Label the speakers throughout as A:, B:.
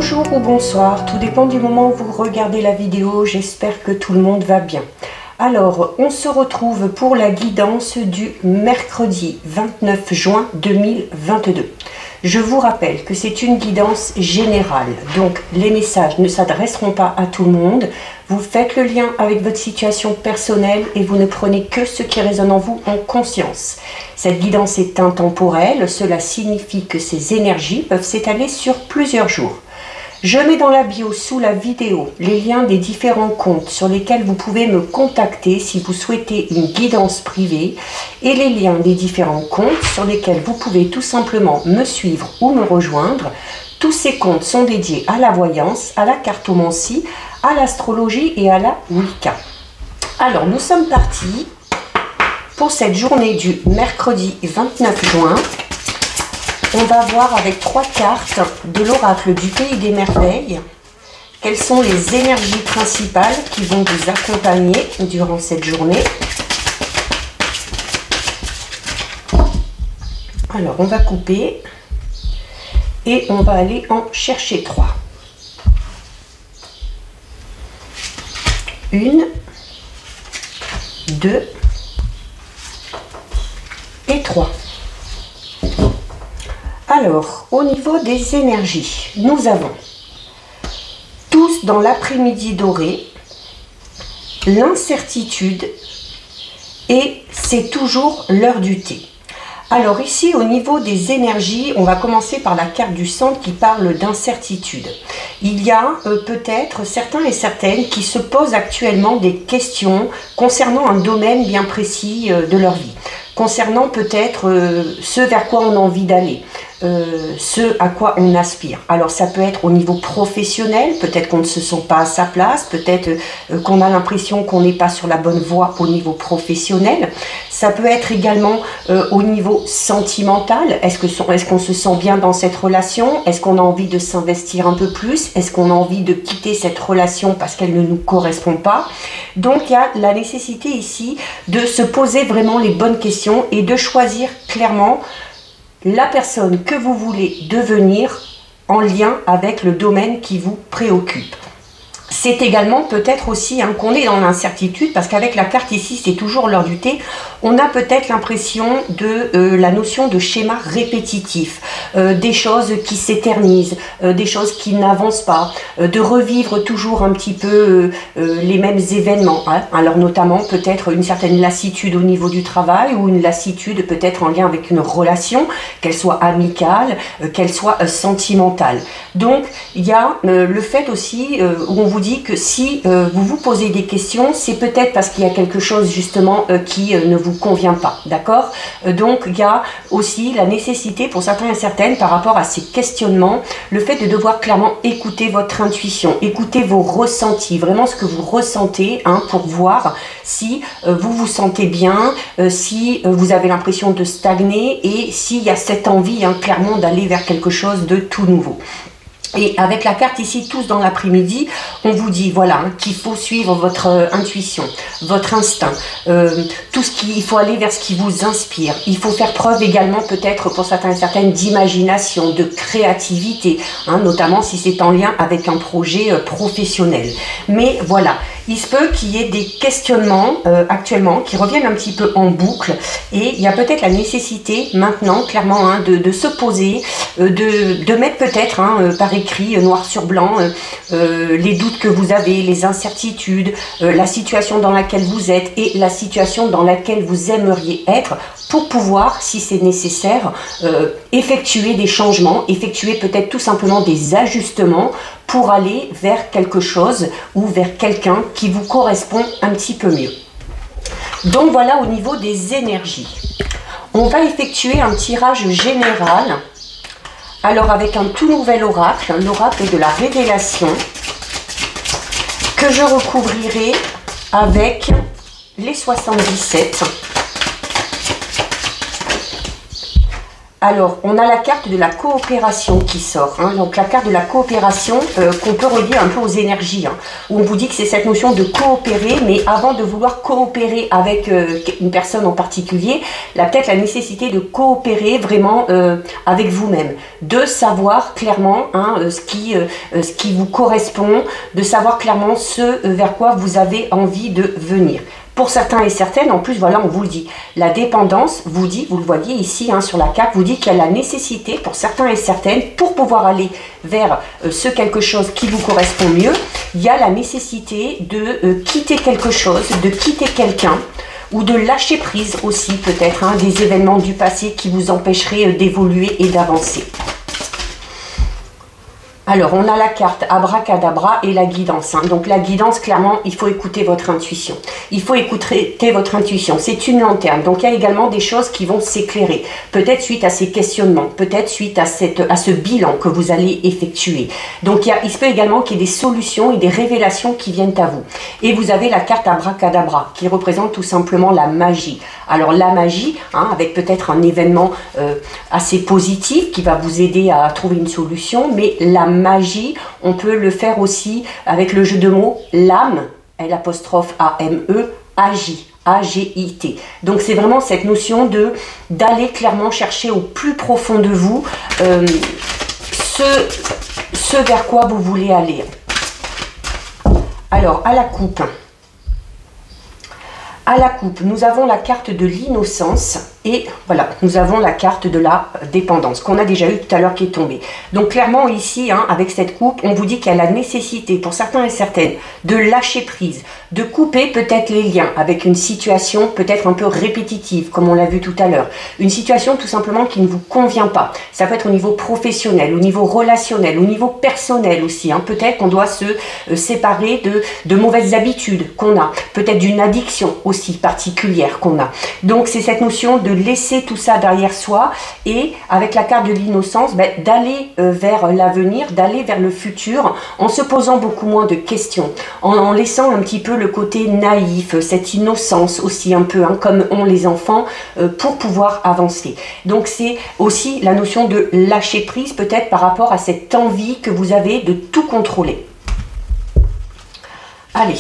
A: Bonjour ou bonsoir, tout dépend du moment où vous regardez la vidéo, j'espère que tout le monde va bien. Alors, on se retrouve pour la guidance du mercredi 29 juin 2022. Je vous rappelle que c'est une guidance générale, donc les messages ne s'adresseront pas à tout le monde. Vous faites le lien avec votre situation personnelle et vous ne prenez que ce qui résonne en vous en conscience. Cette guidance est intemporelle, cela signifie que ces énergies peuvent s'étaler sur plusieurs jours. Je mets dans la bio sous la vidéo les liens des différents comptes sur lesquels vous pouvez me contacter si vous souhaitez une guidance privée et les liens des différents comptes sur lesquels vous pouvez tout simplement me suivre ou me rejoindre. Tous ces comptes sont dédiés à la voyance, à la cartomancie, à l'astrologie et à la Wicca. Alors nous sommes partis pour cette journée du mercredi 29 juin. On va voir avec 3 cartes de l'oracle du Pays des Merveilles quelles sont les énergies principales qui vont vous accompagner durant cette journée. Alors on va couper et on va aller en chercher 3. 1, 2 et 3. Alors, au niveau des énergies, nous avons tous dans l'après-midi doré, l'incertitude et c'est toujours l'heure du thé. Alors ici, au niveau des énergies, on va commencer par la carte du centre qui parle d'incertitude. Il y a peut-être certains et certaines qui se posent actuellement des questions concernant un domaine bien précis de leur vie. Concernant peut-être ce vers quoi on a envie d'aller, ce à quoi on aspire. Alors ça peut être au niveau professionnel, peut-être qu'on ne se sent pas à sa place, peut-être qu'on a l'impression qu'on n'est pas sur la bonne voie au niveau professionnel. Ça peut être également au niveau sentimental. Est-ce qu'on se sent bien dans cette relation? Est-ce qu'on a envie de s'investir un peu plus? Est-ce qu'on a envie de quitter cette relation parce qu'elle ne nous correspond pas? Donc il y a la nécessité ici de se poser vraiment les bonnes questions et de choisir clairement la personne que vous voulez devenir en lien avec le domaine qui vous préoccupe. C'est également peut-être aussi qu'on est dans l'incertitude parce qu'avec la carte ici, c'est toujours l'heure du thé, on a peut-être l'impression de la notion de schéma répétitif, des choses qui s'éternisent, des choses qui n'avancent pas, de revivre toujours un petit peu les mêmes événements. Hein. Alors notamment peut-être une certaine lassitude au niveau du travail ou une lassitude peut-être en lien avec une relation, qu'elle soit amicale, qu'elle soit sentimentale. Donc il y a le fait aussi où on vous dit que si vous vous posez des questions, c'est peut-être parce qu'il y a quelque chose justement qui ne vous convient pas, d'accord? Donc il y a aussi la nécessité pour certains et certaines par rapport à ces questionnements, le fait de devoir clairement écouter votre intuition, écouter vos ressentis, vraiment ce que vous ressentez pour voir si vous vous sentez bien, si vous avez l'impression de stagner et s'il y a cette envie clairement d'aller vers quelque chose de tout nouveau. Et avec la carte ici, tous dans l'après-midi, on vous dit voilà qu'il faut suivre votre intuition, votre instinct, il faut aller vers ce qui vous inspire. Il faut faire preuve également peut-être pour certains et certaines d'imagination, de créativité, notamment si c'est en lien avec un projet professionnel. Mais voilà, il se peut qu'il y ait des questionnements actuellement qui reviennent un petit peu en boucle et il y a peut-être la nécessité maintenant clairement de se poser, de mettre peut-être par écrit noir sur blanc les doutes que vous avez, les incertitudes, la situation dans laquelle vous êtes et la situation dans laquelle vous aimeriez être pour pouvoir, si c'est nécessaire, effectuer des changements, effectuer peut-être tout simplement des ajustements pour aller vers quelque chose ou vers quelqu'un qui vous correspond un petit peu mieux. Donc voilà au niveau des énergies. On va effectuer un tirage général. Alors avec un tout nouvel oracle, l'oracle de la révélation, que je recouvrirai avec les 77. Alors, on a la carte de la coopération qui sort. Hein. Donc, la carte de la coopération qu'on peut relier un peu aux énergies. Hein, où on vous dit que c'est cette notion de coopérer, mais avant de vouloir coopérer avec une personne en particulier, là, peut-être la nécessité de coopérer vraiment avec vous-même. De savoir clairement hein, ce qui vous correspond, de savoir clairement ce vers quoi vous avez envie de venir. Pour certains et certaines, en plus, voilà, on vous le dit. La dépendance vous dit, vous le voyez ici hein, sur la carte, vous dit qu'il y a la nécessité pour certains et certaines, pour pouvoir aller vers ce quelque chose qui vous correspond mieux, il y a la nécessité de quitter quelque chose, de quitter quelqu'un, ou de lâcher prise aussi peut-être hein, des événements du passé qui vous empêcheraient d'évoluer et d'avancer. Alors, on a la carte Abracadabra et la guidance. Hein. Donc, la guidance, clairement, il faut écouter votre intuition. Il faut écouter votre intuition. C'est une lanterne. Donc, il y a également des choses qui vont s'éclairer. Peut-être suite à ces questionnements. Peut-être suite à ce bilan que vous allez effectuer. Donc, il se peut également qu'il y ait des solutions et des révélations qui viennent à vous. Et vous avez la carte Abracadabra qui représente tout simplement la magie. Alors, la magie, hein, avec peut-être un événement assez positif qui va vous aider à trouver une solution, mais la magie, on peut le faire aussi avec le jeu de mots l'âme, L'Apostrophe-A-M-E, agit, A-G-I-T. Donc c'est vraiment cette notion d'aller clairement chercher au plus profond de vous ce vers quoi vous voulez aller. Alors, à la coupe. À la coupe, nous avons la carte de l'innocence et voilà, nous avons la carte de la dépendance qu'on a déjà eu tout à l'heure qui est tombée. Donc clairement ici, hein, avec cette coupe, on vous dit qu'il y a la nécessité pour certains et certaines de lâcher prise, de couper peut-être les liens avec une situation peut-être un peu répétitive, comme on l'a vu tout à l'heure. Une situation tout simplement qui ne vous convient pas. Ça peut être au niveau professionnel, au niveau relationnel, au niveau personnel aussi. Hein. Peut-être qu'on doit se séparer de mauvaises habitudes qu'on a, peut-être d'une addiction aussi particulière qu'on a. Donc c'est cette notion de laisser tout ça derrière soi et avec la carte de l'innocence, d'aller vers l'avenir, d'aller vers le futur en se posant beaucoup moins de questions, en laissant un petit peu le côté naïf, cette innocence aussi un peu, hein, comme ont les enfants, pour pouvoir avancer. Donc c'est aussi la notion de lâcher prise peut-être par rapport à cette envie que vous avez de tout contrôler. Allez.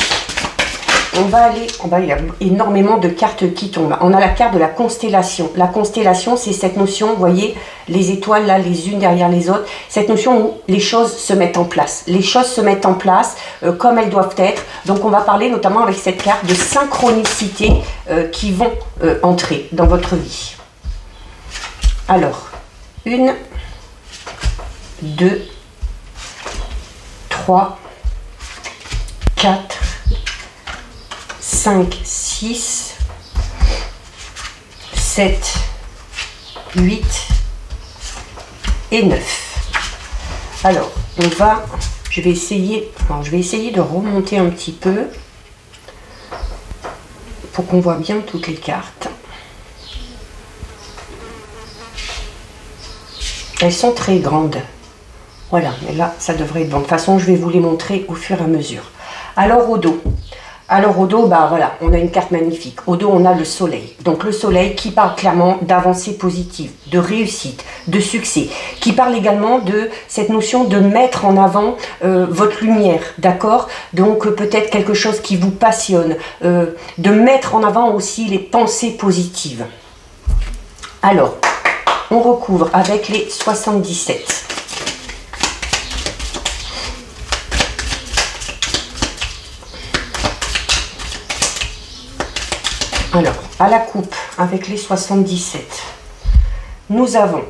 A: Il y a énormément de cartes qui tombent. On a la carte de la constellation. La constellation, c'est cette notion, vous voyez, les étoiles là, les unes derrière les autres, cette notion où les choses se mettent en place. Les choses se mettent en place comme elles doivent être. Donc on va parler notamment avec cette carte de synchronicité qui vont entrer dans votre vie. Alors, 1, 2, 3, 4, 5, 6, 7, 8 et 9. Alors, je vais essayer de remonter un petit peu pour qu'on voit bien toutes les cartes. Elles sont très grandes. Voilà, mais là, ça devrait être bon. De toute façon, je vais vous les montrer au fur et à mesure. Alors, au dos. Voilà, on a une carte magnifique. Au dos, on a le soleil. Donc le soleil qui parle clairement d'avancée positive, de réussite, de succès, qui parle également de cette notion de mettre en avant votre lumière, d'accord? Donc peut-être quelque chose qui vous passionne, de mettre en avant aussi les pensées positives. Alors, on recouvre avec les 77. Alors, à la coupe, avec les 77, nous avons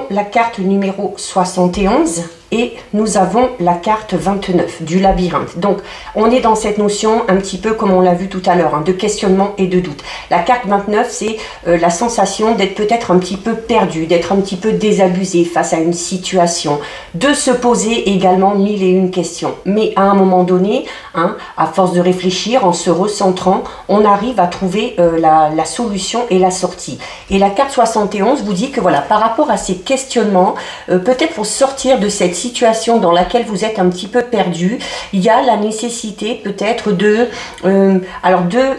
A: la carte numéro 71 et nous avons la carte 29 du labyrinthe. Donc, on est dans cette notion un petit peu comme on l'a vu tout à l'heure, hein, de questionnement et de doute. La carte 29, c'est la sensation d'être peut-être un petit peu perdu, d'être un petit peu désabusé face à une situation, de se poser également 1001 questions. Mais à un moment donné, hein, à force de réfléchir, en se recentrant, on arrive à trouver la solution et la sortie. Et la carte 71 vous dit que voilà, par rapport à ces questionnements, peut-être pour sortir de cette situation dans laquelle vous êtes un petit peu perdu, il y a la nécessité peut-être de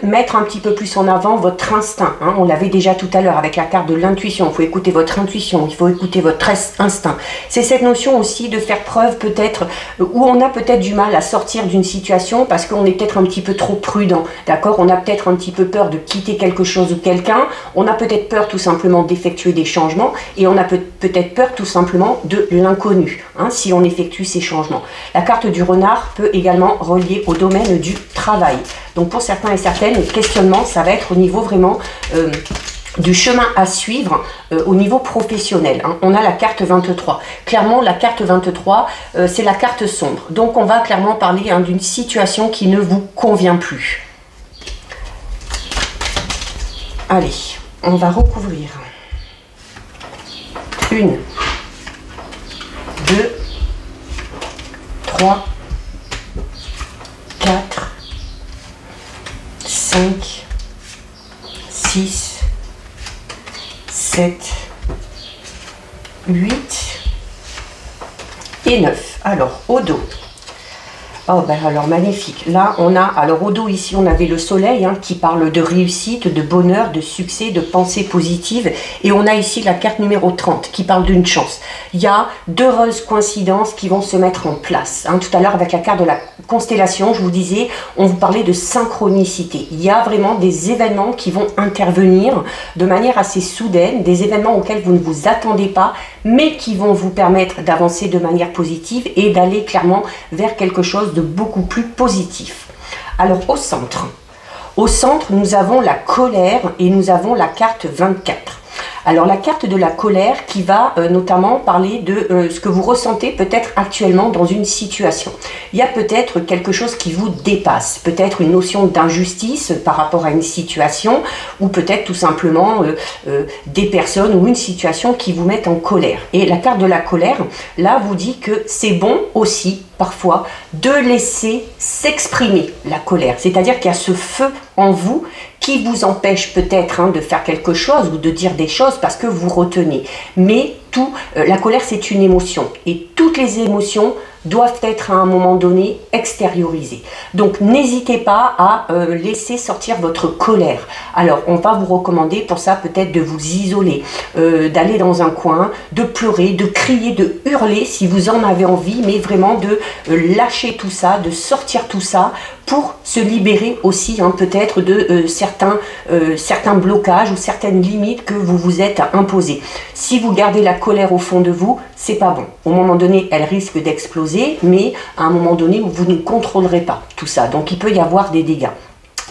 A: mettre un petit peu plus en avant votre instinct. Hein. On l'avait déjà tout à l'heure avec la carte de l'intuition. Il faut écouter votre intuition, il faut écouter votre instinct. C'est cette notion aussi de faire preuve peut-être où on a peut-être du mal à sortir d'une situation parce qu'on est peut-être un petit peu trop prudent. D'accord? On a peut-être un petit peu peur de quitter quelque chose ou quelqu'un. On a peut-être peur tout simplement d'effectuer des changements et on a peut-être peur tout simplement de l'inconnu, hein, si on effectue ces changements. La carte du renard peut également relier au domaine du travail. Donc pour certains et certaines, le questionnement, ça va être au niveau vraiment du chemin à suivre au niveau professionnel. Hein. On a la carte 23. Clairement, la carte 23, c'est la carte sombre. Donc on va clairement parler d'une situation qui ne vous convient plus. Allez, on va recouvrir. 1, 2, 3, 4, 5, 6, 7, 8 et 9. Alors, au dos. Oh ben alors magnifique. Là on a, alors au dos ici on avait le soleil qui parle de réussite, de bonheur, de succès, de pensée positive. Et on a ici la carte numéro 30 qui parle d'une chance. Il y a d'heureuses coïncidences qui vont se mettre en place. Tout à l'heure avec la carte de la constellation, je vous disais, on vous parlait de synchronicité. Il y a vraiment des événements qui vont intervenir de manière assez soudaine, des événements auxquels vous ne vous attendez pas, mais qui vont vous permettre d'avancer de manière positive et d'aller clairement vers quelque chose de beaucoup plus positif. Alors au centre, nous avons la colère et nous avons la carte 24. Alors la carte de la colère qui va notamment parler de ce que vous ressentez peut-être actuellement dans une situation. Il y a peut-être quelque chose qui vous dépasse, peut-être une notion d'injustice par rapport à une situation ou peut-être tout simplement des personnes ou une situation qui vous mettent en colère. Et la carte de la colère, là, vous dit que c'est bon aussi parfois de laisser s'exprimer la colère. C'est-à-dire qu'il y a ce feu en vous qui vous empêche peut-être de faire quelque chose ou de dire des choses parce que vous retenez. Mais la colère, c'est une émotion. Et toutes les émotions doivent être à un moment donné extériorisées. Donc n'hésitez pas à laisser sortir votre colère. Alors on va vous recommander pour ça peut-être de vous isoler, d'aller dans un coin, de pleurer, de crier, de hurler si vous en avez envie, mais vraiment de lâcher tout ça, de sortir tout ça pour se libérer aussi peut-être de certains blocages ou certaines limites que vous vous êtes imposées. Si vous gardez la colère au fond de vous, c'est pas bon. Au moment donné, elle risque d'exploser, mais à un moment donné où vous ne contrôlerez pas tout ça. Donc il peut y avoir des dégâts.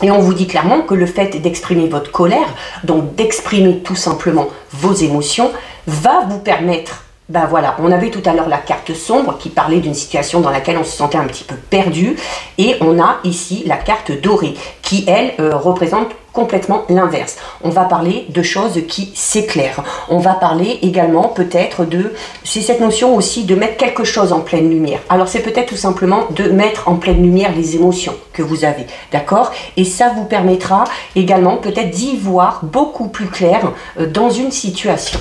A: Et on vous dit clairement que le fait d'exprimer votre colère, donc d'exprimer tout simplement vos émotions, va vous permettre, ben voilà, on avait tout à l'heure la carte sombre qui parlait d'une situation dans laquelle on se sentait un petit peu perdu, et on a ici la carte dorée qui, elle, représente complètement l'inverse. On va parler de choses qui s'éclairent. On va parler également peut-être c'est cette notion aussi de mettre quelque chose en pleine lumière. Alors c'est peut-être tout simplement de mettre en pleine lumière les émotions que vous avez, d'accord? Et ça vous permettra également peut-être d'y voir beaucoup plus clair dans une situation.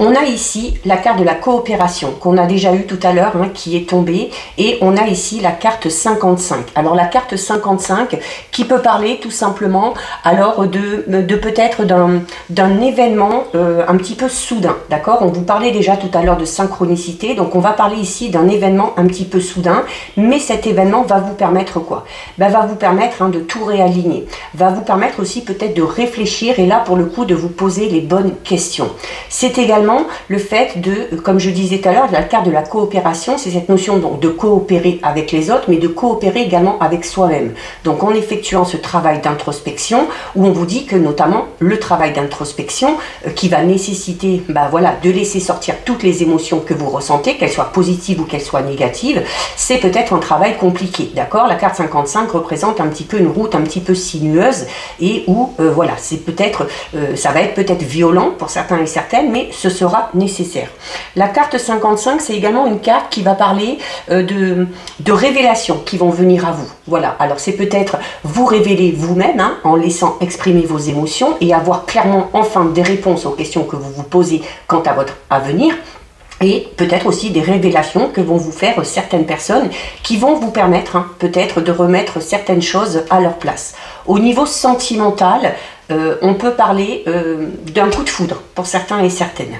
A: On a ici la carte de la coopération qu'on a déjà eu tout à l'heure qui est tombée, et on a ici la carte 55. Alors la carte 55 qui peut parler tout simplement alors de peut-être d'un événement un petit peu soudain, d'accord? On vous parlait déjà tout à l'heure de synchronicité, donc on va parler ici d'un événement un petit peu soudain, mais cet événement va vous permettre quoi? Va vous permettre de tout réaligner, va vous permettre aussi peut-être de réfléchir, et là pour le coup de vous poser les bonnes questions. C'est également le fait de, comme je disais tout à l'heure, la carte de la coopération, c'est cette notion donc de coopérer avec les autres, mais de coopérer également avec soi-même. Donc en effectuant ce travail d'introspection, où on vous dit que notamment le travail d'introspection qui va nécessiter voilà, de laisser sortir toutes les émotions que vous ressentez, qu'elles soient positives ou qu'elles soient négatives, c'est peut-être un travail compliqué, d'accord? La carte 55 représente un petit peu une route un petit peu sinueuse, et où voilà, c'est peut-être, ça va être peut-être violent pour certains et certaines, mais ce sera nécessaire. La carte 55, c'est également une carte qui va parler de révélations qui vont venir à vous. Voilà, alors c'est peut-être vous révéler vous-même en laissant exprimer vos émotions et avoir clairement enfin des réponses aux questions que vous vous posez quant à votre avenir. et peut-être aussi des révélations que vont vous faire certaines personnes qui vont vous permettre peut-être de remettre certaines choses à leur place. Au niveau sentimental, on peut parler d'un coup de foudre pour certains et certaines.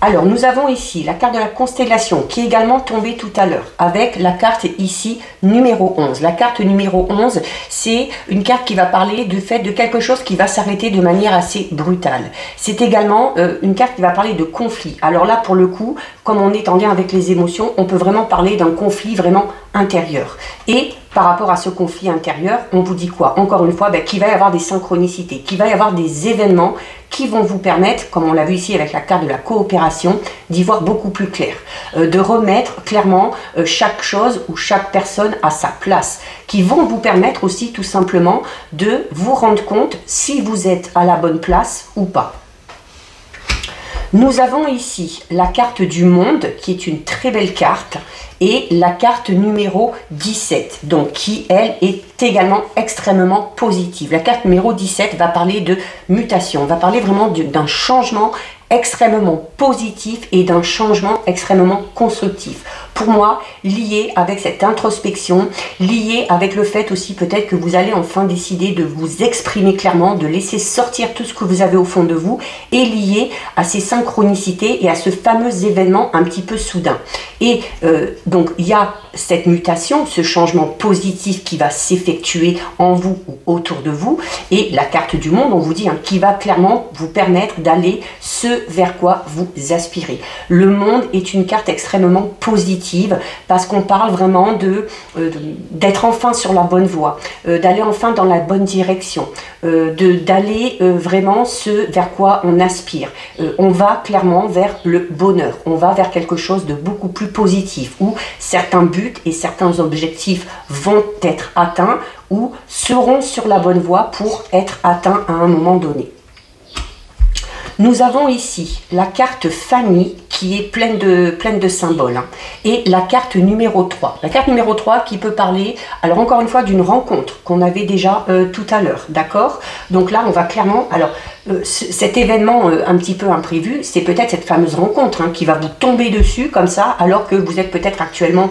A: Alors, nous avons ici la carte de la constellation qui est également tombée tout à l'heure avec la carte ici numéro 11. La carte numéro 11, c'est une carte qui va parler du fait de quelque chose qui va s'arrêter de manière assez brutale. C'est également une carte qui va parler de conflit. Alors là, pour le coup, comme on est en lien avec les émotions, on peut vraiment parler d'un conflit vraiment intérieur. Et par rapport à ce conflit intérieur, on vous dit quoi? Encore une fois, qu'il va y avoir des synchronicités, qu'il va y avoir des événements qui vont vous permettre, comme on l'a vu ici avec la carte de la coopération, d'y voir beaucoup plus clair, de remettre clairement chaque chose ou chaque personne à sa place, qui vont vous permettre aussi tout simplement de vous rendre compte si vous êtes à la bonne place ou pas. Nous avons ici la carte du monde, qui est une très belle carte, et la carte numéro 17, donc qui, elle, est également extrêmement positive. La carte numéro 17 va parler de mutation, on va parler vraiment d'un changement extrêmement positif et d'un changement extrêmement constructif. Pour moi, lié avec cette introspection, lié avec le fait aussi peut-être que vous allez enfin décider de vous exprimer clairement, de laisser sortir tout ce que vous avez au fond de vous, et lié à ces synchronicités et à ce fameux événement un petit peu soudain. Et donc il y a cette mutation, ce changement positif qui va s'effectuer en vous ou autour de vous, et la carte du monde, on vous dit, qui va clairement vous permettre d'aller ce vers quoi vous aspirez. Le monde est une carte extrêmement positive parce qu'on parle vraiment d'être enfin sur la bonne voie, d'aller enfin dans la bonne direction, d'aller vraiment ce vers quoi on aspire. On va clairement vers le bonheur, on va vers quelque chose de beaucoup plus positif, où certains buts et certains objectifs vont être atteints ou seront sur la bonne voie pour être atteints à un moment donné. Nous avons ici la carte famille qui est pleine de symboles, et la carte numéro 3. La carte numéro 3 qui peut parler, alors encore une fois, d'une rencontre qu'on avait déjà tout à l'heure, d'accord? Donc là, on va clairement, alors cet événement un petit peu imprévu, c'est peut-être cette fameuse rencontre qui va vous tomber dessus comme ça, alors que vous êtes peut-être actuellement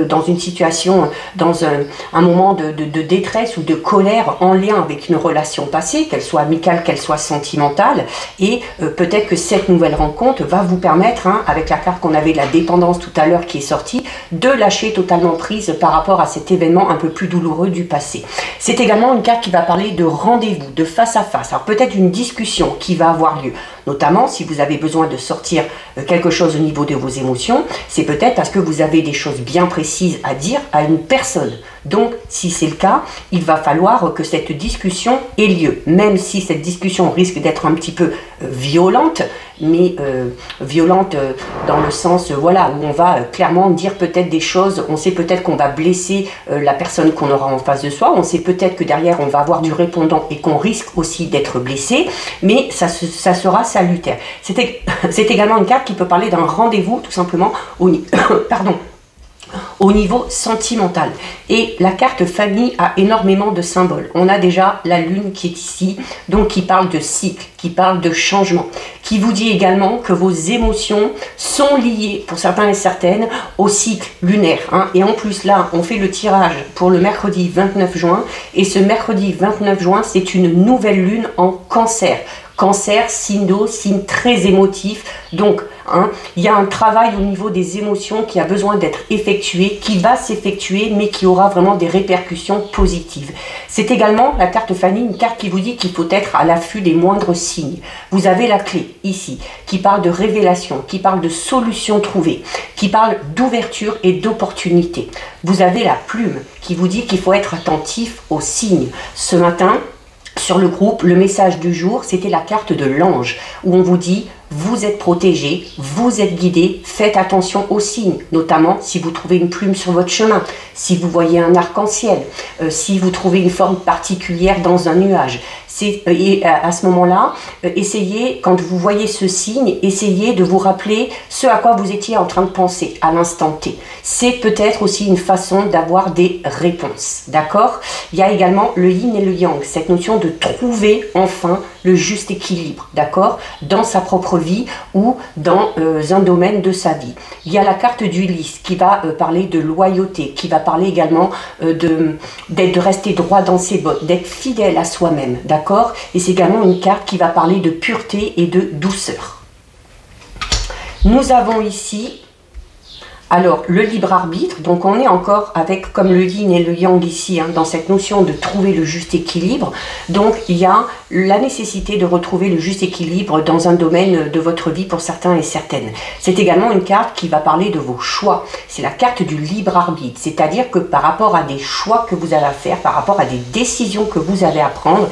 A: dans une situation, dans un moment de détresse ou de colère en lien avec une relation passée, qu'elle soit amicale, qu'elle soit sentimentale, et peut-être que cette nouvelle rencontre va vous permettre, avec la carte qu'on avait de la dépendance tout à l'heure qui est sortie, de lâcher totalement prise par rapport à cet événement un peu plus douloureux du passé. C'est également une carte qui va parler de rendez-vous, de face à face, alors peut-être une discussion qui va avoir lieu, notamment si vous avez besoin de sortir quelque chose au niveau de vos émotions, c'est peut-être parce que vous avez des choses bien précises à dire à une personne. Donc, si c'est le cas, il va falloir que cette discussion ait lieu, même si cette discussion risque d'être un petit peu violente, mais violente dans le sens, voilà, où on va clairement dire peut-être des choses, on sait peut-être qu'on va blesser la personne qu'on aura en face de soi, on sait peut-être que derrière on va avoir du répondant et qu'on risque aussi d'être blessé, mais ça sera salutaire. C'est également une carte qui peut parler d'un rendez-vous, tout simplement, au niveau sentimental. Et la carte famille a énormément de symboles. On a déjà la lune qui est ici, donc qui parle de cycle, qui parle de changement, qui vous dit également que vos émotions sont liées, pour certains et certaines, au cycle lunaire. Et en plus là, on fait le tirage pour le mercredi 29 juin, et ce mercredi 29 juin, c'est une nouvelle lune en Cancer. Cancer, signe d'eau, signe très émotif. Donc, il y a un travail au niveau des émotions qui a besoin d'être effectué, qui va s'effectuer, mais qui aura vraiment des répercussions positives. C'est également la carte famille, une carte qui vous dit qu'il faut être à l'affût des moindres signes. Vous avez la clé ici, qui parle de révélation, qui parle de solutions trouvées, qui parle d'ouverture et d'opportunité. Vous avez la plume qui vous dit qu'il faut être attentif aux signes. Ce matin, sur le groupe, le message du jour, c'était la carte de l'ange, où on vous dit « Vous êtes protégé, vous êtes guidé, faites attention aux signes, notamment si vous trouvez une plume sur votre chemin, si vous voyez un arc-en-ciel, si vous trouvez une forme particulière dans un nuage, Et à ce moment-là, essayez, quand vous voyez ce signe, essayez de vous rappeler ce à quoi vous étiez en train de penser à l'instant T. C'est peut-être aussi une façon d'avoir des réponses, d'accord? Il y a également le yin et le yang, cette notion de trouver enfin le juste équilibre, d'accord, dans sa propre vie ou dans un domaine de sa vie. Il y a la carte du lys qui va parler de loyauté, qui va parler également de rester droit dans ses bottes, d'être fidèle à soi-même, d'accord? Et c'est également une carte qui va parler de pureté et de douceur. Nous avons ici alors le libre arbitre, donc on est encore avec comme le yin et le yang ici, dans cette notion de trouver le juste équilibre. Donc il y a la nécessité de retrouver le juste équilibre dans un domaine de votre vie pour certains et certaines. C'est également une carte qui va parler de vos choix. C'est la carte du libre arbitre, c'est-à-dire que par rapport à des choix que vous avez à faire, par rapport à des décisions que vous avez à prendre,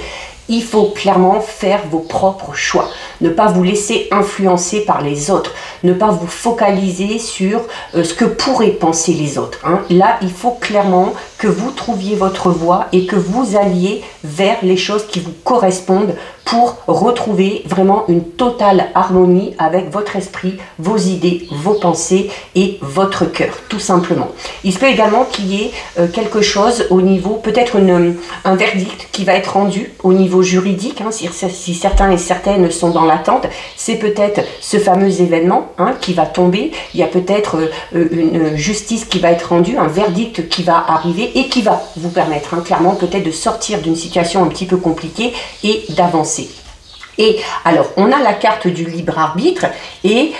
A: il faut clairement faire vos propres choix, ne pas vous laisser influencer par les autres, ne pas vous focaliser sur ce que pourraient penser les autres. Là, il faut clairement que vous trouviez votre voie et que vous alliez vers les choses qui vous correspondent pour retrouver vraiment une totale harmonie avec votre esprit, vos idées, vos pensées et votre cœur, tout simplement. Il se peut également qu'il y ait quelque chose au niveau, peut-être un verdict qui va être rendu au niveau juridique, si certains et certaines sont dans l'attente, c'est peut-être ce fameux événement qui va tomber, il y a peut-être une justice qui va être rendue, un verdict qui va arriver et qui va vous permettre clairement peut-être de sortir d'une situation un petit peu compliquée et d'avancer. Et alors, on a la carte du libre arbitre et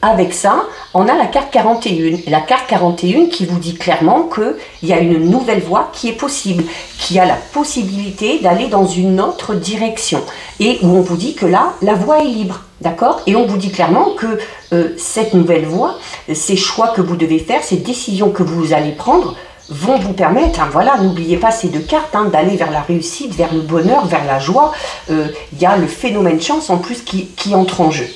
A: avec ça, on a la carte 41. La carte 41 qui vous dit clairement qu'il y a une nouvelle voie qui est possible, qui a la possibilité d'aller dans une autre direction. Et où on vous dit que là, la voie est libre, d'accord? Et on vous dit clairement que cette nouvelle voie, ces choix que vous devez faire, ces décisions que vous allez prendre, vont vous permettre, voilà, n'oubliez pas ces deux cartes, d'aller vers la réussite, vers le bonheur, vers la joie. Il y a le phénomène chance en plus qui entre en jeu.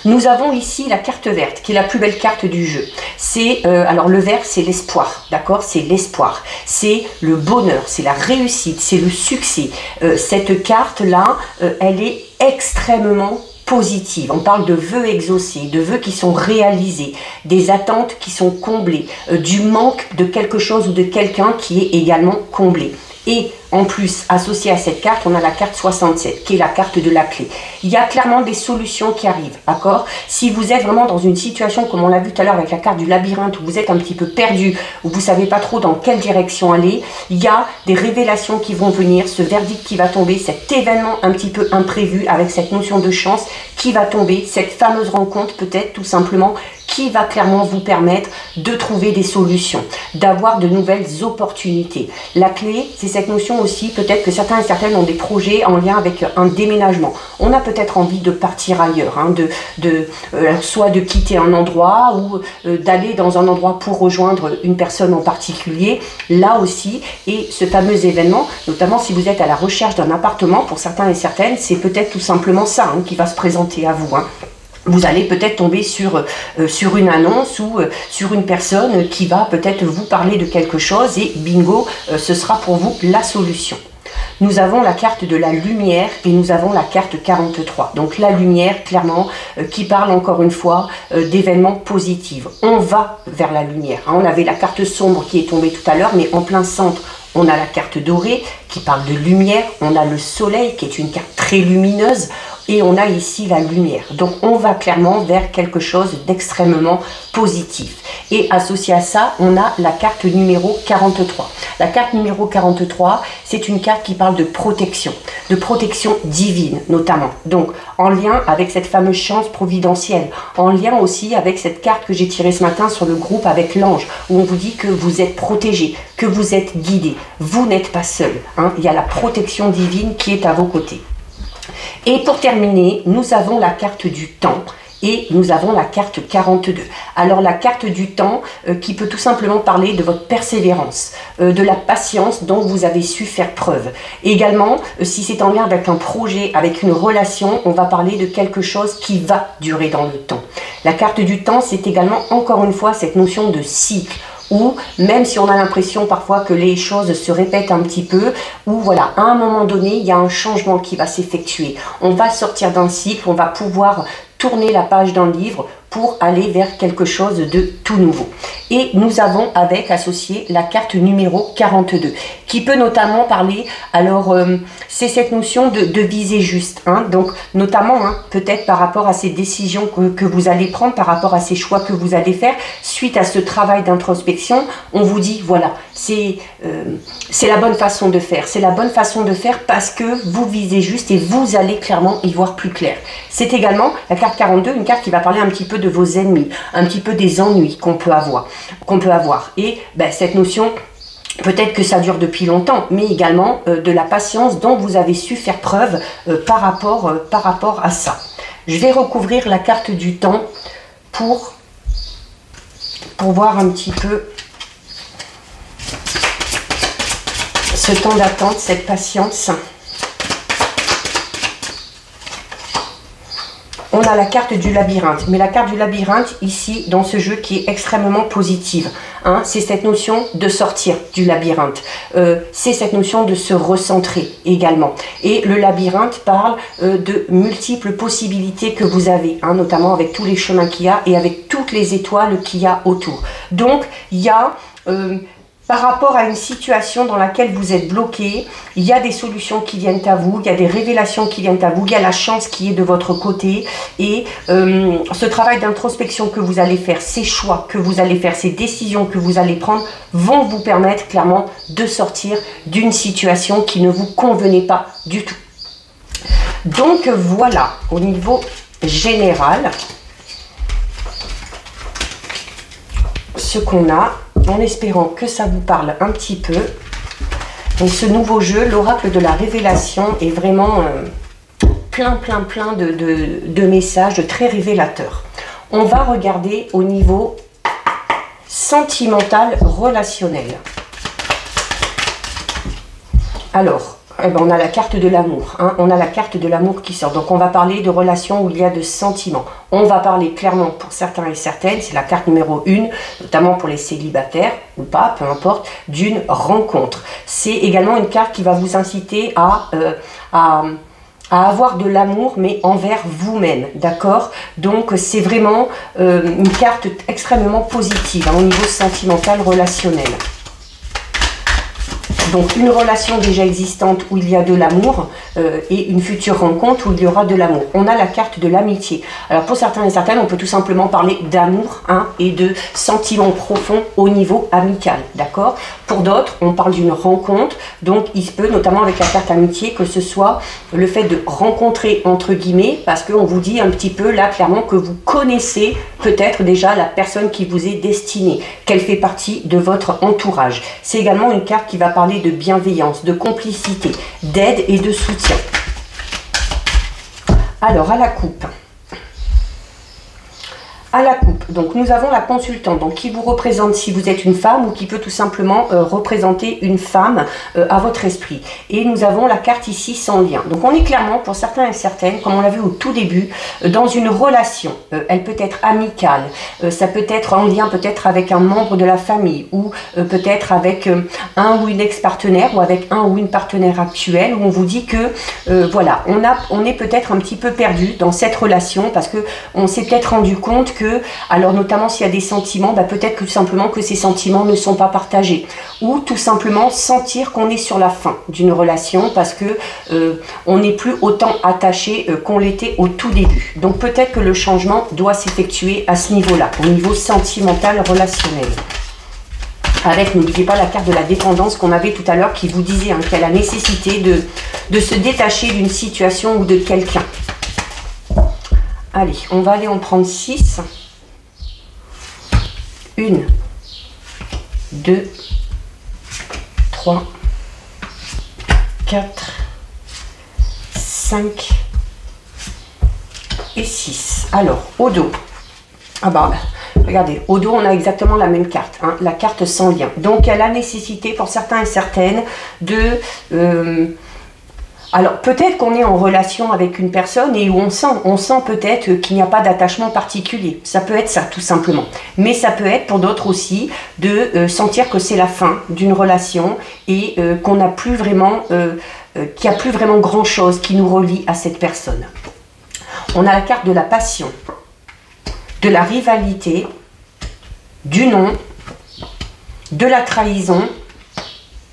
A: Nous avons ici la carte verte, qui est la plus belle carte du jeu. C'est alors le vert, c'est l'espoir, d'accord? C'est l'espoir, c'est le bonheur, c'est la réussite, c'est le succès. Cette carte-là, elle est extrêmement positive. On parle de vœux exaucés, de vœux qui sont réalisés, des attentes qui sont comblées, du manque de quelque chose ou de quelqu'un qui est également comblé. Et en plus, associé à cette carte, on a la carte 67, qui est la carte de la clé. Il y a clairement des solutions qui arrivent, d'accord? Si vous êtes vraiment dans une situation, comme on l'a vu tout à l'heure avec la carte du labyrinthe, où vous êtes un petit peu perdu, où vous ne savez pas trop dans quelle direction aller, il y a des révélations qui vont venir, ce verdict qui va tomber, cet événement un petit peu imprévu, avec cette notion de chance qui va tomber, cette fameuse rencontre peut-être tout simplement, qui va clairement vous permettre de trouver des solutions, d'avoir de nouvelles opportunités. La clé, c'est cette notion aussi, peut-être que certains et certaines ont des projets en lien avec un déménagement. On a peut-être envie de partir ailleurs, soit de quitter un endroit ou d'aller dans un endroit pour rejoindre une personne en particulier. Là aussi, et ce fameux événement, notamment si vous êtes à la recherche d'un appartement, pour certains et certaines, c'est peut-être tout simplement ça qui va se présenter à vous. Vous allez peut-être tomber sur une annonce ou sur une personne qui va peut-être vous parler de quelque chose et bingo, ce sera pour vous la solution. Nous avons la carte de la lumière et nous avons la carte 43. Donc la lumière, clairement, qui parle encore une fois d'événements positifs. On va vers la lumière. On avait la carte sombre qui est tombée tout à l'heure, mais en plein centre, on a la carte dorée qui parle de lumière. On a le soleil qui est une carte très lumineuse. Et on a ici la lumière. Donc on va clairement vers quelque chose d'extrêmement positif. Et associé à ça, on a la carte numéro 43. La carte numéro 43, c'est une carte qui parle de protection divine notamment. Donc en lien avec cette fameuse chance providentielle, en lien aussi avec cette carte que j'ai tirée ce matin sur le groupe avec l'ange, où on vous dit que vous êtes protégé, que vous êtes guidé, vous n'êtes pas seul. Il y a la protection divine qui est à vos côtés. Et pour terminer, nous avons la carte du temps et nous avons la carte 42. Alors la carte du temps qui peut tout simplement parler de votre persévérance, de la patience dont vous avez su faire preuve. Également, si c'est en lien avec un projet, avec une relation, on va parler de quelque chose qui va durer dans le temps. La carte du temps, c'est également encore une fois cette notion de cycle, ou même si on a l'impression parfois que les choses se répètent un petit peu, ou voilà, à un moment donné, il y a un changement qui va s'effectuer. On va sortir d'un cycle, on va pouvoir tourner la page d'un livre pour aller vers quelque chose de tout nouveau. Et nous avons avec associé la carte numéro 42, qui peut notamment parler, alors c'est cette notion de viser juste, hein, donc notamment peut-être par rapport à ces décisions que vous allez prendre, par rapport à ces choix que vous allez faire, suite à ce travail d'introspection, on vous dit voilà, c'est la bonne façon de faire, c'est la bonne façon de faire parce que vous visez juste et vous allez clairement y voir plus clair. C'est également la carte 42, une carte qui va parler un petit peu de vos ennemis, un petit peu des ennuis qu'on peut avoir. Et cette notion, peut-être que ça dure depuis longtemps, mais également de la patience dont vous avez su faire preuve par rapport à ça. Je vais recouvrir la carte du temps pour voir un petit peu ce temps d'attente, cette patience. On a la carte du labyrinthe, mais la carte du labyrinthe ici dans ce jeu qui est extrêmement positive, hein, c'est cette notion de sortir du labyrinthe, c'est cette notion de se recentrer également. Et le labyrinthe parle de multiples possibilités que vous avez, hein, notamment avec tous les chemins qu'il y a et avec toutes les étoiles qu'il y a autour. Donc il y a par rapport à une situation dans laquelle vous êtes bloqué, il y a des solutions qui viennent à vous, il y a des révélations qui viennent à vous, il y a la chance qui est de votre côté. Et ce travail d'introspection que vous allez faire, ces choix que vous allez faire, ces décisions que vous allez prendre vont vous permettre clairement de sortir d'une situation qui ne vous convenait pas du tout. Donc voilà, au niveau général, ce qu'on a, en espérant que ça vous parle un petit peu. Donc ce nouveau jeu, l'oracle de la révélation, est vraiment plein de messages très révélateurs. On va regarder au niveau sentimental relationnel. Alors, on a la carte de l'amour, hein, on a la carte de l'amour qui sort. Donc on va parler de relations où il y a de sentiments. On va parler clairement pour certains et certaines, c'est la carte numéro 1, notamment pour les célibataires ou pas, peu importe, d'une rencontre. C'est également une carte qui va vous inciter à avoir de l'amour, mais envers vous-même, d'accord? Donc c'est vraiment une carte extrêmement positive, hein, au niveau sentimental relationnel. Donc une relation déjà existante où il y a de l'amour et une future rencontre où il y aura de l'amour. On a la carte de l'amitié. Alors pour certains et certaines, on peut tout simplement parler d'amour, hein, et de sentiments profonds au niveau amical, d'accord? Pour d'autres, on parle d'une rencontre. Donc il se peut, notamment avec la carte amitié, que ce soit le fait de rencontrer entre guillemets, parce qu'on vous dit un petit peu là clairement que vous connaissez peut-être déjà la personne qui vous est destinée, qu'elle fait partie de votre entourage. C'est également une carte qui va parler de bienveillance, de complicité, d'aide et de soutien. Alors, à la coupe. À la coupe, donc nous avons la consultante, donc qui vous représente si vous êtes une femme ou qui peut tout simplement représenter une femme à votre esprit. Et nous avons la carte ici sans lien. Donc on est clairement, pour certains et certaines, comme on l'a vu au tout début, dans une relation. Elle peut être amicale, ça peut être en lien peut-être avec un membre de la famille ou peut-être avec un ou une ex-partenaire ou avec un ou une partenaire actuelle où on vous dit que voilà, on est peut-être un petit peu perdu dans cette relation parce que on s'est peut-être rendu compte que, alors notamment s'il y a des sentiments, peut-être que tout simplement que ces sentiments ne sont pas partagés ou tout simplement sentir qu'on est sur la fin d'une relation parce que on n'est plus autant attaché qu'on l'était au tout début. Donc peut-être que le changement doit s'effectuer à ce niveau-là, au niveau sentimental relationnel. Avec, n'oubliez pas, la carte de la dépendance qu'on avait tout à l'heure qui vous disait qu'il y a la nécessité de se détacher d'une situation ou de quelqu'un. Allez, on va aller en prendre 6. 1, 2, 3, 4, 5 et 6. Alors, au dos. Regardez, au dos, on a exactement la même carte, hein, la carte sans lien. Donc, il y a la nécessité pour certains et certaines de Alors peut-être qu'on est en relation avec une personne et où on sent peut-être qu'il n'y a pas d'attachement particulier. Ça peut être ça tout simplement. Mais ça peut être pour d'autres aussi de sentir que c'est la fin d'une relation et qu'on n'a plus vraiment, qu'il n'y a plus vraiment grand chose qui nous relie à cette personne. On a la carte de la passion, de la rivalité, du non, de la trahison,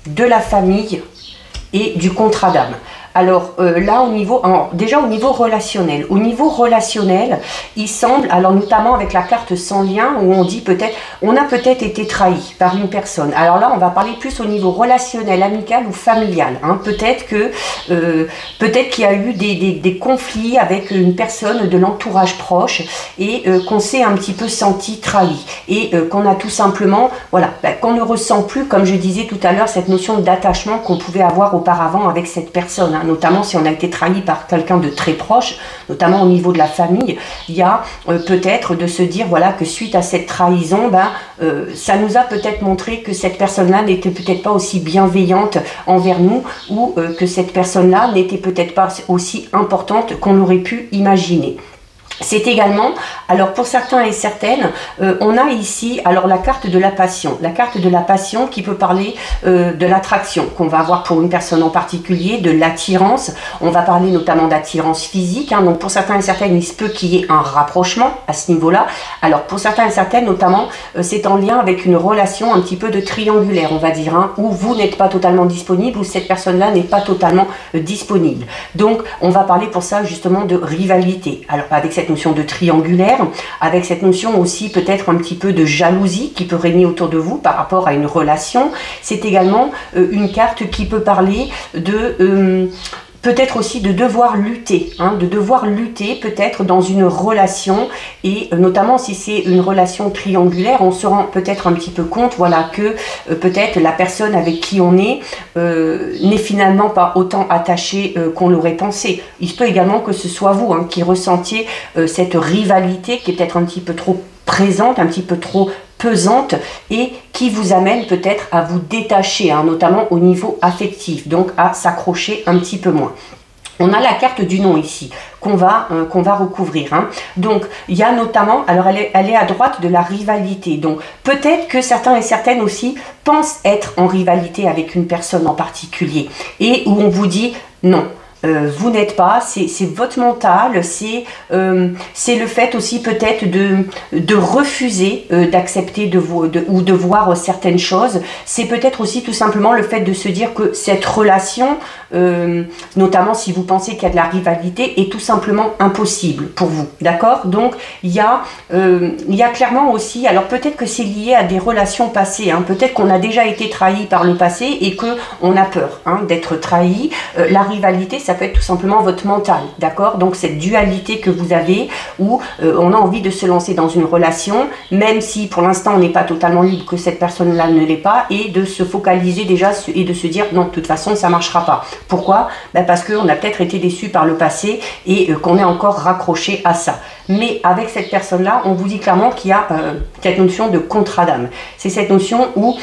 A: de la famille et du contrat d'âme. Alors là, déjà au niveau relationnel, il semble, alors notamment avec la carte sans lien, où on dit peut-être, on a peut-être été trahi par une personne. Alors là, on va parler plus au niveau relationnel, amical ou familial. Hein. Peut-être qu'il y a eu des conflits avec une personne de l'entourage proche et qu'on s'est un petit peu senti trahi et qu'on a tout simplement, voilà, qu'on ne ressent plus, comme je disais tout à l'heure, cette notion d'attachement qu'on pouvait avoir auparavant avec cette personne. Hein. Notamment si on a été trahi par quelqu'un de très proche, notamment au niveau de la famille, il y a peut-être de se dire voilà que suite à cette trahison, ça nous a peut-être montré que cette personne-là n'était peut-être pas aussi bienveillante envers nous ou que cette personne-là n'était peut-être pas aussi importante qu'on aurait pu imaginer. C'est également, alors pour certains et certaines, on a ici alors la carte de la passion. La carte de la passion qui peut parler de l'attraction qu'on va avoir pour une personne en particulier, de l'attirance. On va parler notamment d'attirance physique. Hein, donc pour certains et certaines, il se peut qu'il y ait un rapprochement à ce niveau-là. Alors pour certains et certaines, notamment, c'est en lien avec une relation un petit peu de triangulaire, on va dire, hein, où vous n'êtes pas totalement disponible, où cette personne-là n'est pas totalement disponible. Donc on va parler pour ça justement de rivalité. Alors avec cette notion de triangulaire, avec cette notion aussi peut-être un petit peu de jalousie qui peut régner autour de vous par rapport à une relation. C'est également une carte qui peut parler de peut-être aussi de devoir lutter, hein, de devoir lutter peut-être dans une relation et notamment si c'est une relation triangulaire, on se rend peut-être un petit peu compte, voilà, que peut-être la personne avec qui on est n'est finalement pas autant attachée qu'on l'aurait pensé. Il se peut également que ce soit vous hein, qui ressentiez cette rivalité qui est peut-être un petit peu trop présente, un petit peu trop pesante et qui vous amène peut-être à vous détacher, hein, notamment au niveau affectif, donc à s'accrocher un petit peu moins. On a la carte du non ici, qu'on va recouvrir. Hein. Donc, il y a notamment, alors elle est à droite de la rivalité. Donc, peut-être que certains et certaines aussi pensent être en rivalité avec une personne en particulier et où on vous dit non. Vous n'êtes pas, c'est votre mental, c'est le fait aussi peut-être de refuser d'accepter ou de voir certaines choses. C'est peut-être aussi tout simplement le fait de se dire que cette relation, notamment si vous pensez qu'il y a de la rivalité, est tout simplement impossible pour vous, d'accord? Donc il y a clairement aussi, alors peut-être que c'est lié à des relations passées, hein, peut-être qu'on a déjà été trahi par le passé et qu'on a peur hein, d'être trahi. La rivalité, ça peut être tout simplement votre mental, d'accord? Donc cette dualité que vous avez où on a envie de se lancer dans une relation, même si pour l'instant on n'est pas totalement libre, que cette personne-là ne l'est pas, et de se focaliser déjà et de se dire non, de toute façon ça ne marchera pas. Pourquoi? Parce qu'on a peut-être été déçu par le passé et qu'on est encore raccroché à ça. Mais avec cette personne-là, on vous dit clairement qu'il y a cette notion de contrat d'âme. C'est cette notion où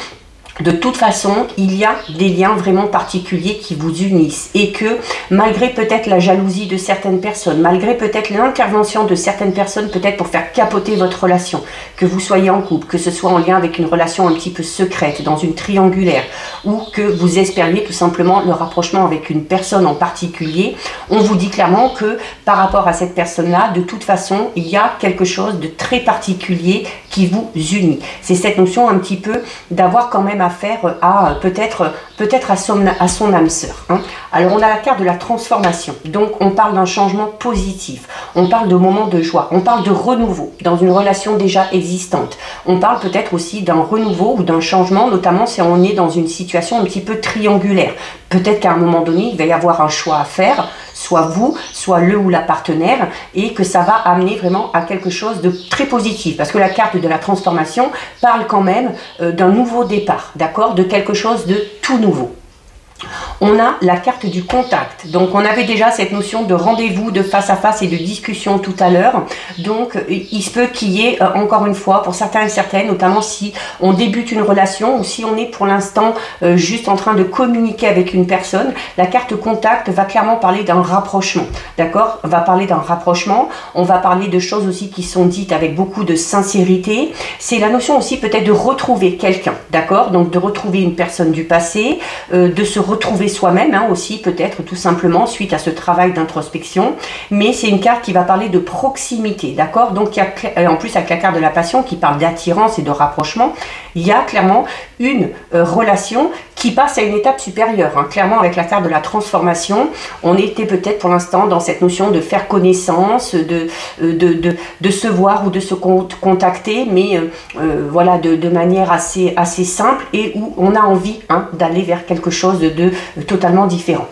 A: de toute façon, il y a des liens vraiment particuliers qui vous unissent et que malgré peut-être la jalousie de certaines personnes, malgré peut-être l'intervention de certaines personnes peut-être pour faire capoter votre relation, que vous soyez en couple, que ce soit en lien avec une relation un petit peu secrète, dans une triangulaire ou que vous espériez tout simplement le rapprochement avec une personne en particulier, on vous dit clairement que par rapport à cette personne-là, de toute façon, il y a quelque chose de très particulier qui vous unit. C'est cette notion un petit peu d'avoir quand même affaire à peut-être à son âme sœur. Hein. Alors on a la carte de la transformation, donc on parle d'un changement positif, on parle de moments de joie, on parle de renouveau dans une relation déjà existante, on parle peut-être aussi d'un renouveau ou d'un changement, notamment si on est dans une situation un petit peu triangulaire. Peut-être qu'à un moment donné, il va y avoir un choix à faire, soit vous, soit le ou la partenaire, et que ça va amener vraiment à quelque chose de très positif, parce que la carte de la transformation parle quand même d'un nouveau départ, d'accord, de quelque chose de tout nouveau. On a la carte du contact. Donc on avait déjà cette notion de rendez-vous, de face à face et de discussion tout à l'heure. Donc il se peut qu'il y ait encore une fois, pour certains et certaines, notamment si on débute une relation ou si on est pour l'instant juste en train de communiquer avec une personne, la carte contact va clairement parler d'un rapprochement. D'accord? Va parler d'un rapprochement. On va parler de choses aussi qui sont dites avec beaucoup de sincérité. C'est la notion aussi peut-être de retrouver quelqu'un. D'accord? Donc de retrouver une personne du passé, de se retrouver soi-même hein, aussi peut-être tout simplement suite à ce travail d'introspection, mais c'est une carte qui va parler de proximité, d'accord? Donc il y a en plus avec la carte de la passion qui parle d'attirance et de rapprochement, il y a clairement une relation qui passe à une étape supérieure, hein. Clairement avec la carte de la transformation, on était peut-être pour l'instant dans cette notion de faire connaissance, de se voir ou de se contacter, mais voilà de manière assez simple et où on a envie hein, d'aller vers quelque chose de totalement différent.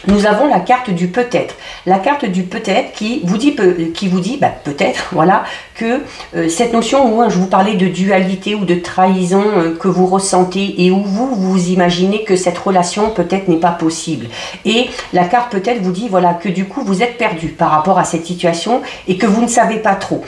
A: Nous avons la carte du peut-être. La carte du peut-être qui vous dit bah, peut-être, voilà, que cette notion où hein, je vous parlais de dualité ou de trahison que vous ressentez et où vous imaginez que cette relation peut-être n'est pas possible. Et la carte peut-être vous dit voilà que du coup vous êtes perdu par rapport à cette situation et que vous ne savez pas trop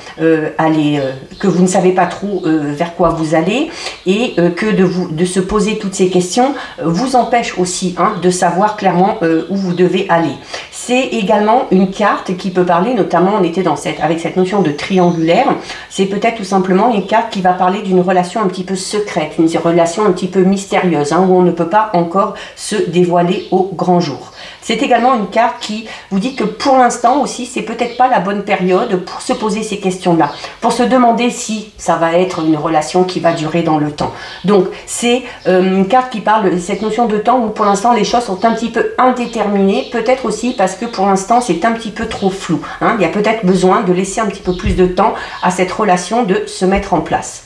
A: vers quoi vous allez et que de se poser toutes ces questions vous empêche aussi hein, de savoir clairement où vous devez aller. C'est également une carte qui peut parler, notamment on était avec cette notion de triangulaire, c'est peut-être tout simplement une carte qui va parler d'une relation un petit peu secrète, une relation un petit peu mystérieuse, hein, où on ne peut pas encore se dévoiler au grand jour. C'est également une carte qui vous dit que pour l'instant aussi, c'est peut-être pas la bonne période pour se poser ces questions-là, pour se demander si ça va être une relation qui va durer dans le temps. Donc, c'est une carte qui parle de cette notion de temps où pour l'instant les choses sont un petit peu indéterminées, peut-être aussi parce que pour l'instant c'est un petit peu trop flou. Hein. Il y a peut-être besoin de laisser un petit peu plus de temps à cette relation de se mettre en place.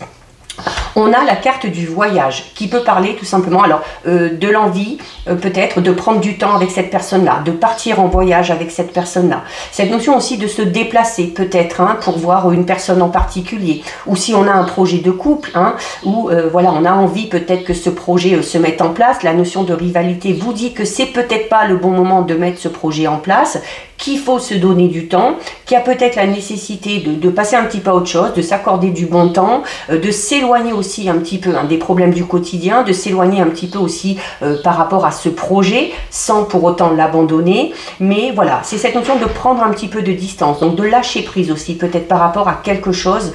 A: On a la carte du voyage qui peut parler tout simplement alors de l'envie peut-être de prendre du temps avec cette personne-là, de partir en voyage avec cette personne-là. Cette notion aussi de se déplacer peut-être hein, pour voir une personne en particulier ou si on a un projet de couple hein, ou voilà on a envie peut-être que ce projet se mette en place. La notion de rivalité vous dit que c'est peut-être pas le bon moment de mettre ce projet en place, qu'il faut se donner du temps, qu'il y a peut-être la nécessité de passer un petit peu à autre chose, de s'accorder du bon temps, de s'éloigner aussi un petit peu hein, des problèmes du quotidien, de s'éloigner un petit peu aussi par rapport à ce projet, sans pour autant l'abandonner. Mais voilà, c'est cette notion de prendre un petit peu de distance, donc de lâcher prise aussi, peut-être par rapport à quelque chose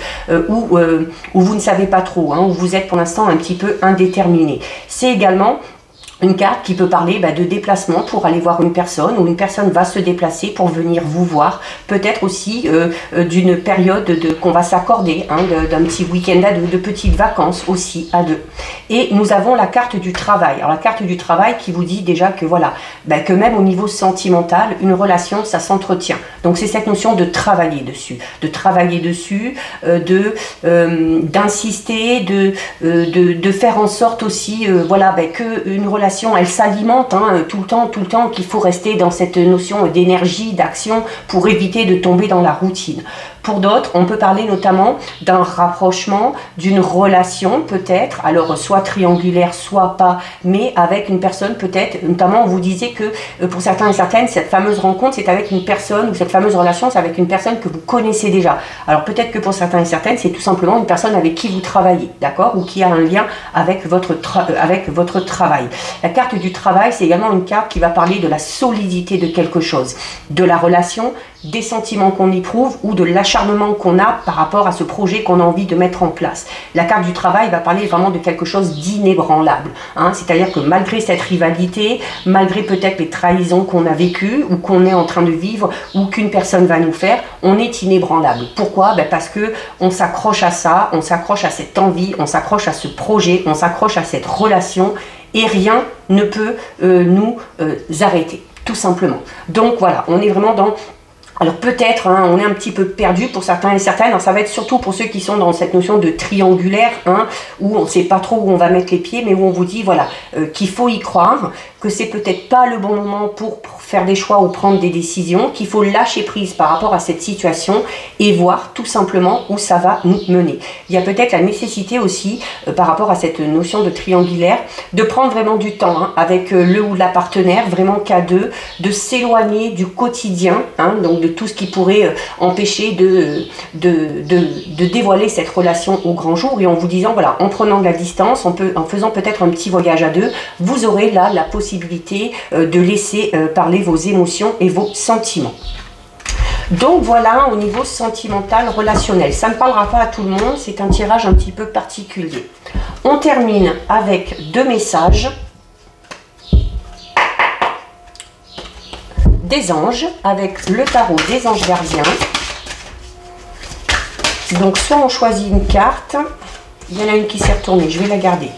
A: où vous ne savez pas trop, hein, où vous êtes pour l'instant un petit peu indéterminé. C'est également une carte qui peut parler de déplacement pour aller voir une personne, ou une personne va se déplacer pour venir vous voir, peut-être aussi d'une période qu'on va s'accorder, hein, d'un petit week-end à deux, de petites vacances aussi à deux. Et nous avons la carte du travail. Alors la carte du travail qui vous dit déjà que voilà, que même au niveau sentimental, une relation ça s'entretient. Donc c'est cette notion de travailler dessus, d'insister, de faire en sorte aussi, voilà, que une relation elle s'alimente hein, tout le temps, qu'il faut rester dans cette notion d'énergie, d'action pour éviter de tomber dans la routine. Pour d'autres, on peut parler notamment d'un rapprochement, d'une relation peut-être, alors soit triangulaire, soit pas, mais avec une personne peut-être, notamment on vous disait que pour certains et certaines, cette fameuse rencontre c'est avec une personne, ou cette fameuse relation c'est avec une personne que vous connaissez déjà. Alors peut-être que pour certains et certaines, c'est tout simplement une personne avec qui vous travaillez, d'accord, ou qui a un lien avec votre travail. La carte du travail, c'est également une carte qui va parler de la solidité de quelque chose, de la relation, des sentiments qu'on éprouve ou de l'acharnement qu'on a par rapport à ce projet qu'on a envie de mettre en place. La carte du travail va parler vraiment de quelque chose d'inébranlable, hein, c'est-à-dire que malgré cette rivalité, malgré peut-être les trahisons qu'on a vécues ou qu'on est en train de vivre ou qu'une personne va nous faire, on est inébranlable. Pourquoi? Parce que on s'accroche à ça, on s'accroche à cette envie, on s'accroche à ce projet, on s'accroche à cette relation et rien ne peut nous arrêter, tout simplement. Donc voilà, on est vraiment dans Alors peut-être, hein, on est un petit peu perdu pour certains et certaines. Alors, ça va être surtout pour ceux qui sont dans cette notion de triangulaire, hein, où on ne sait pas trop où on va mettre les pieds, mais où on vous dit voilà qu'il faut y croire, que c'est peut-être pas le bon moment pour faire des choix ou prendre des décisions, qu'il faut lâcher prise par rapport à cette situation et voir tout simplement où ça va nous mener. Il y a peut-être la nécessité aussi, par rapport à cette notion de triangulaire, de prendre vraiment du temps hein, avec le ou la partenaire, vraiment qu'à deux, de s'éloigner du quotidien, hein, donc de tout ce qui pourrait empêcher de dévoiler cette relation au grand jour, et en vous disant, voilà, en prenant de la distance, en faisant peut-être un petit voyage à deux, vous aurez là la possibilité de laisser parler vos émotions et vos sentiments. Donc voilà, au niveau sentimental, relationnel. Ça ne parlera pas à tout le monde, c'est un tirage un petit peu particulier. On termine avec 2 messages des anges, avec le tarot des anges gardiens. Donc soit on choisit une carte, il y en a une qui s'est retournée, je vais la garder.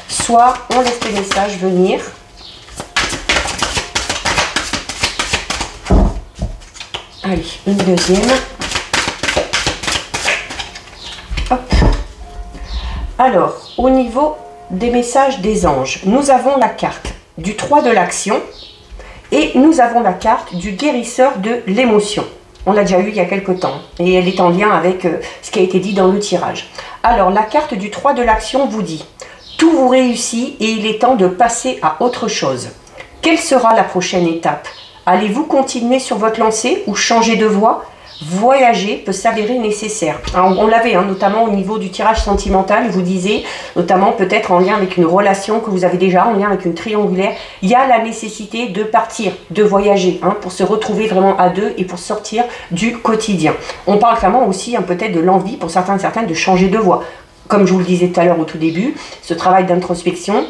A: Soit on laisse les messages venir. Allez, une deuxième. Hop. Alors, au niveau des messages des anges, nous avons la carte du 3 de l'action et nous avons la carte du guérisseur de l'émotion. On l'a déjà eu il y a quelque temps et elle est en lien avec ce qui a été dit dans le tirage. Alors, la carte du 3 de l'action vous dit « Tout vous réussit et il est temps de passer à autre chose. Quelle sera la prochaine étape ? Allez-vous continuer sur votre lancée ou changer de voie ? Voyager peut s'avérer nécessaire. » Alors, on l'avait, hein, notamment au niveau du tirage sentimental, il vous disait, notamment peut-être en lien avec une relation que vous avez déjà, en lien avec une triangulaire, il y a la nécessité de partir, de voyager, hein, pour se retrouver vraiment à deux et pour sortir du quotidien. On parle clairement aussi hein, peut-être de l'envie pour certains et certaines de changer de voie. Comme je vous le disais tout à l'heure au tout début, ce travail d'introspection,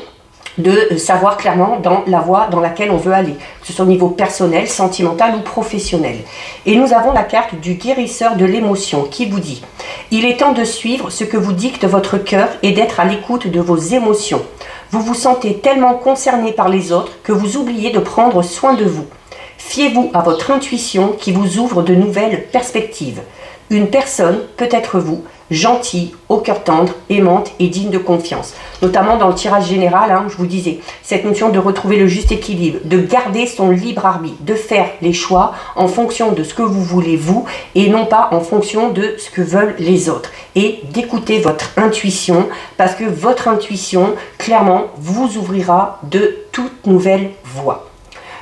A: de savoir clairement dans la voie dans laquelle on veut aller, que ce soit au niveau personnel, sentimental ou professionnel. Et nous avons la carte du guérisseur de l'émotion qui vous dit « Il est temps de suivre ce que vous dicte votre cœur et d'être à l'écoute de vos émotions. Vous vous sentez tellement concerné par les autres que vous oubliez de prendre soin de vous. Fiez-vous à votre intuition qui vous ouvre de nouvelles perspectives. Une personne peut être vous, gentille, au cœur tendre, aimante et digne de confiance. » Notamment dans le tirage général, hein, je vous disais, cette notion de retrouver le juste équilibre, de garder son libre arbitre, de faire les choix en fonction de ce que vous voulez vous et non pas en fonction de ce que veulent les autres. Et d'écouter votre intuition parce que votre intuition, clairement, vous ouvrira de toutes nouvelles voies.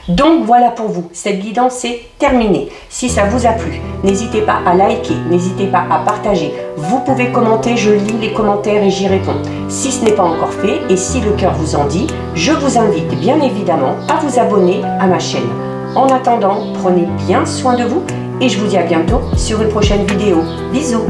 A: Donc voilà pour vous, cette guidance est terminée. Si ça vous a plu, n'hésitez pas à liker, n'hésitez pas à partager. Vous pouvez commenter, je lis les commentaires et j'y réponds. Si ce n'est pas encore fait et si le cœur vous en dit, je vous invite bien évidemment à vous abonner à ma chaîne. En attendant, prenez bien soin de vous et je vous dis à bientôt sur une prochaine vidéo. Bisous!